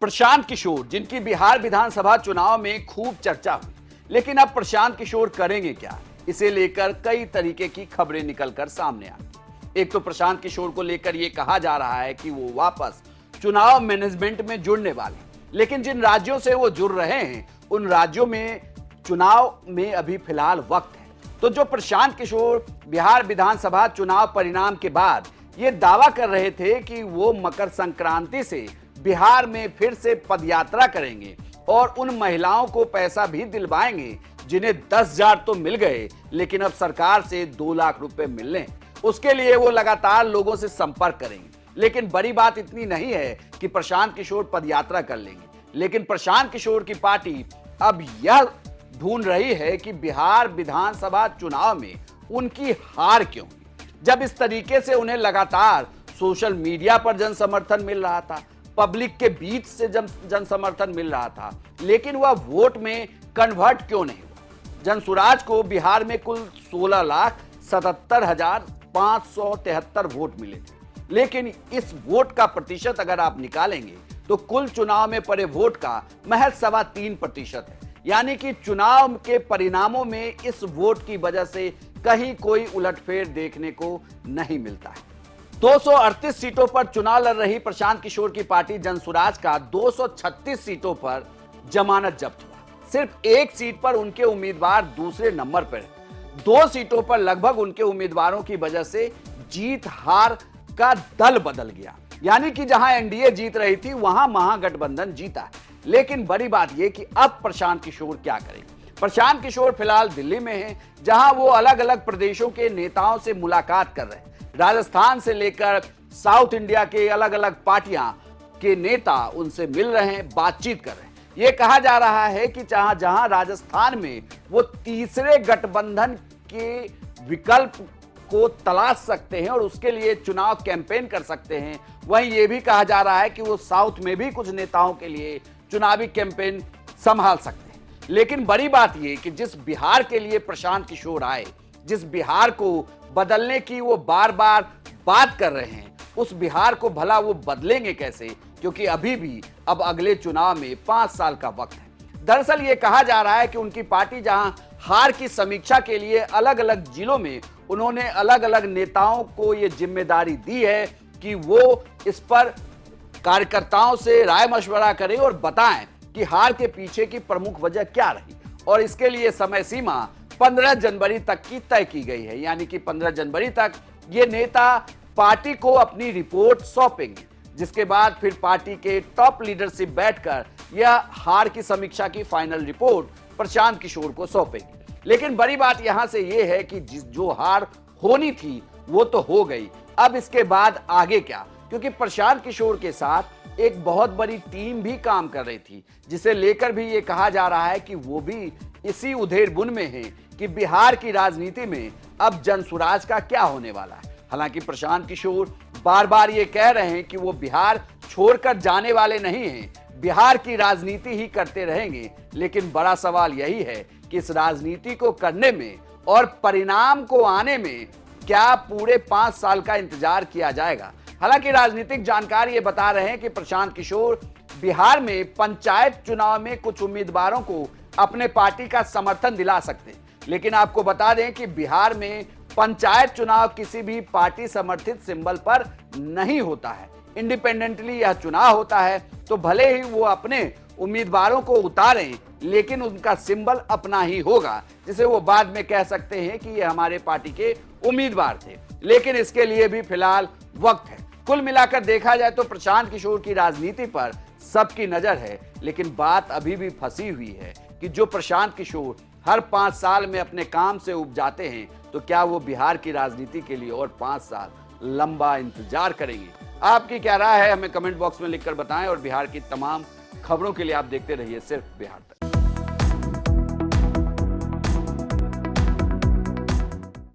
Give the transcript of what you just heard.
प्रशांत किशोर, जिनकी बिहार विधानसभा चुनाव में खूब चर्चा हुई, लेकिन अब प्रशांत किशोर करेंगे क्या, इसे लेकर कई तरीके की खबरें निकलकर सामने आई। एक तो प्रशांत किशोर को लेकर यह कहा जा रहा है कि वो वापस चुनाव मैनेजमेंट में जुड़ने वाले, लेकिन जिन राज्यों से वो जुड़ रहे हैं उन राज्यों में चुनाव में अभी फिलहाल वक्त है। तो जो प्रशांत किशोर बिहार विधानसभा चुनाव परिणाम के बाद ये दावा कर रहे थे कि वो मकर संक्रांति से बिहार में फिर से पदयात्रा करेंगे और उन महिलाओं को पैसा भी दिलवाएंगे जिन्हें 10,000 तो मिल गए, लेकिन अब सरकार से 2 लाख रुपए मिलने, उसके लिए वो लगातार लोगों से संपर्क करेंगे। लेकिन बड़ी बात इतनी नहीं है कि प्रशांत किशोर पदयात्रा कर लेंगे, लेकिन प्रशांत किशोर की पार्टी अब यह ढूंढ रही है कि बिहार विधानसभा चुनाव में उनकी हार क्यों हुई, जब इस तरीके से उन्हें लगातार सोशल मीडिया पर जन समर्थन मिल रहा था, पब्लिक के बीच से जन समर्थन मिल रहा था, लेकिन वह वोट में कन्वर्ट क्यों नहीं हुआ। जनसुराज को बिहार में कुल 16,77,573 वोट मिले थे, लेकिन इस वोट का प्रतिशत अगर आप निकालेंगे तो कुल चुनाव में पड़े वोट का महज 3.25% है। यानी कि चुनाव के परिणामों में इस वोट की वजह से कहीं कोई उलटफेर देखने को नहीं मिलता है। 238 सीटों पर चुनाव लड़ रही प्रशांत किशोर की पार्टी जनसुराज का 236 सीटों पर जमानत जब्त हुआ। सिर्फ एक सीट पर उनके उम्मीदवार दूसरे नंबर पर है। 2 सीटों पर लगभग उनके उम्मीदवारों की वजह से जीत हार का दल बदल गया। यानी कि जहां एनडीए जीत रही थी वहां महागठबंधन जीता। लेकिन बड़ी बात यह कि अब प्रशांत किशोर क्या करेंगे। प्रशांत किशोर फिलहाल दिल्ली में हैं, जहां वो अलग अलग प्रदेशों के नेताओं से मुलाकात कर रहे हैं। राजस्थान से लेकर साउथ इंडिया के अलग अलग पार्टियां के नेता उनसे मिल रहे हैं, बातचीत कर रहे हैं। यह कहा जा रहा है कि जहां जहां राजस्थान में वो तीसरे गठबंधन के विकल्प को तलाश सकते हैं और उसके लिए चुनाव कैंपेन कर सकते हैं, वहीं यह भी कहा जा रहा है कि वो साउथ में भी कुछ नेताओं के लिए चुनावी कैंपेन संभाल सकते हैं। लेकिन बड़ी बात यह कि जिस बिहार के लिए प्रशांत किशोर आए, जिस बिहार को बदलने की वो बार बार बात कर रहे हैं, उस बिहार को भला वो बदलेंगे कैसे, क्योंकि अभी भी अब अगले चुनाव में 5 साल का वक्त है। दरअसल ये कहा जा रहा है कि उनकी पार्टी जहां हार की समीक्षा के लिए अलग अलग जिलों में उन्होंने अलग अलग नेताओं को ये जिम्मेदारी दी है कि वो इस पर कार्यकर्ताओं से राय मशवरा करें और बताएं कि हार के पीछे की प्रमुख वजह क्या रही, और इसके लिए समय सीमा 15 जनवरी तक की तय की गई है। यानी कि 15 जनवरी तक ये नेता पार्टी को अपनी रिपोर्ट सौंपेंगे, जिसके बाद फिर पार्टी के टॉप लीडरशिप बैठकर यह हार की समीक्षा की फाइनल रिपोर्ट प्रशांत किशोर को सौंपेगी। लेकिन बड़ी बात यहां से यह है कि जो हार होनी थी वो तो हो गई, अब इसके बाद आगे क्या, क्योंकि प्रशांत किशोर के साथ एक बहुत बड़ी टीम भी काम कर रही थी, जिसे लेकर भी ये कहा जा रहा है कि वो भी इसी उधेड़-बुन में है कि बिहार की राजनीति में अब जनसुराज का क्या होने वाला है। हालांकि प्रशांत किशोर बार बार ये कह रहे हैं कि वो बिहार छोड़कर जाने वाले नहीं हैं, बिहार की राजनीति ही करते रहेंगे। लेकिन बड़ा सवाल यही है कि इस राजनीति को करने में और परिणाम को आने में क्या पूरे 5 साल का इंतजार किया जाएगा। हालांकि राजनीतिक जानकार ये बता रहे हैं कि प्रशांत किशोर बिहार में पंचायत चुनाव में कुछ उम्मीदवारों को अपने पार्टी का समर्थन दिला सकते हैं। लेकिन आपको बता दें कि बिहार में पंचायत चुनाव किसी भी पार्टी समर्थित सिंबल पर नहीं होता है, इंडिपेंडेंटली यह चुनाव होता है। तो भले ही वो अपने उम्मीदवारों को उतारें, लेकिन उनका सिंबल अपना ही होगा, जिसे वो बाद में कह सकते हैं कि ये हमारे पार्टी के उम्मीदवार थे। लेकिन इसके लिए भी फिलहाल वक्त है। कुल मिलाकर देखा जाए तो प्रशांत किशोर की राजनीति पर सबकी नजर है, लेकिन बात अभी भी फंसी हुई है कि जो प्रशांत किशोर हर 5 साल में अपने काम से उब जाते हैं, तो क्या वो बिहार की राजनीति के लिए और 5 साल लंबा इंतजार करेंगे। आपकी क्या राय है, हमें कमेंट बॉक्स में लिखकर बताएं और बिहार की तमाम खबरों के लिए आप देखते रहिए सिर्फ बिहार तक।